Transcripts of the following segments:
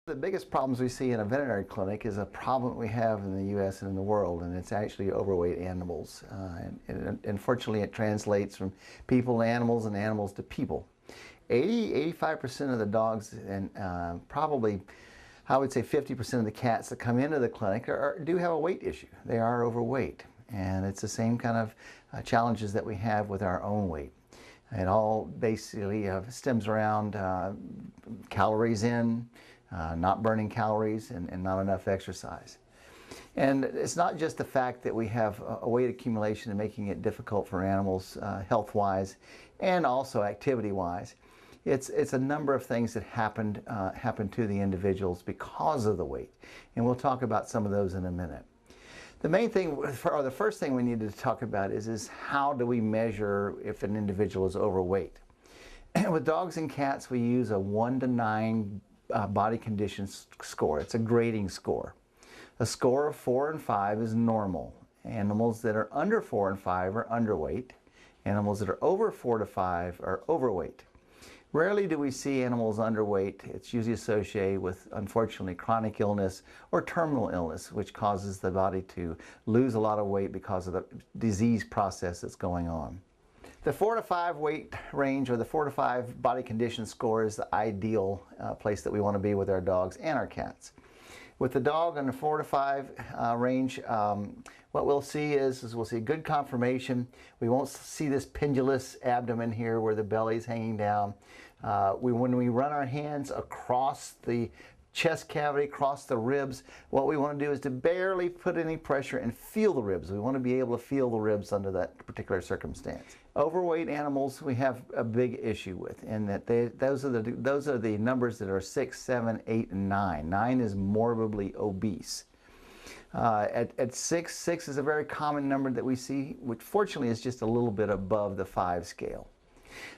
The biggest problems we see in a veterinary clinic is a problem we have in the U.S. and in the world, and it's actually overweight animals. Unfortunately, it translates from people to animals and animals to people. 85% of the dogs and probably, I would say 50% of the cats that come into the clinic do have a weight issue. They are overweight, and it's the same kind of challenges that we have with our own weight. It all basically stems around calories in, not burning calories, and not enough exercise. And it's not just the fact that we have a weight accumulation and making it difficult for animals health-wise and also activity-wise. It's a number of things that happen to the individuals because of the weight. And we'll talk about some of those in a minute. The main thing, or the first thing we need to talk about is how do we measure if an individual is overweight. With dogs and cats, we use a 1 to 9 body condition score. It's a grading score. A score of 4 and 5 is normal. Animals that are under 4 and 5 are underweight. Animals that are over 4 to 5 are overweight. Rarely do we see animals underweight. It's usually associated with, unfortunately, chronic illness or terminal illness, which causes the body to lose a lot of weight because of the disease process that's going on. The 4 to 5 weight range, or the 4 to 5 body condition score, is the ideal place that we want to be with our dogs and our cats. With the dog in the 4 to 5 range, what we'll see is we'll see good conformation. We won't see this pendulous abdomen here where the belly's hanging down. When we run our hands across the chest cavity, across the ribs, what we want to do is to barely put any pressure and feel the ribs. We want to be able to feel the ribs under that particular circumstance. Overweight animals we have a big issue with, in that those are the numbers that are 6, 7, 8, and 9. 9 is morbidly obese. At 6 is a very common number that we see, which fortunately is just a little bit above the 5 scale.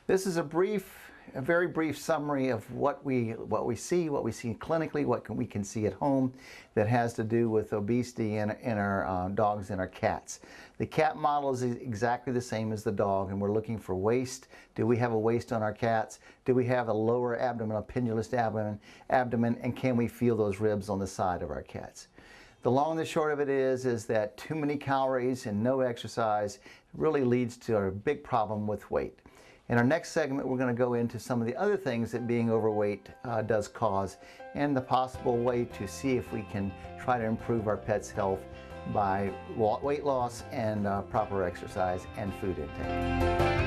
This is a very brief summary of what we see clinically, what we can see at home that has to do with obesity in our dogs and our cats. The cat model is exactly the same as the dog, and we're looking for waist. Do we have a waist on our cats? Do we have a lower abdomen, a pendulous abdomen, and can we feel those ribs on the side of our cats? The long and the short of it is that too many calories and no exercise really leads to a big problem with weight. In our next segment, we're going to go into some of the other things that being overweight does cause, and the possible way to see if we can try to improve our pet's health by weight loss and proper exercise and food intake.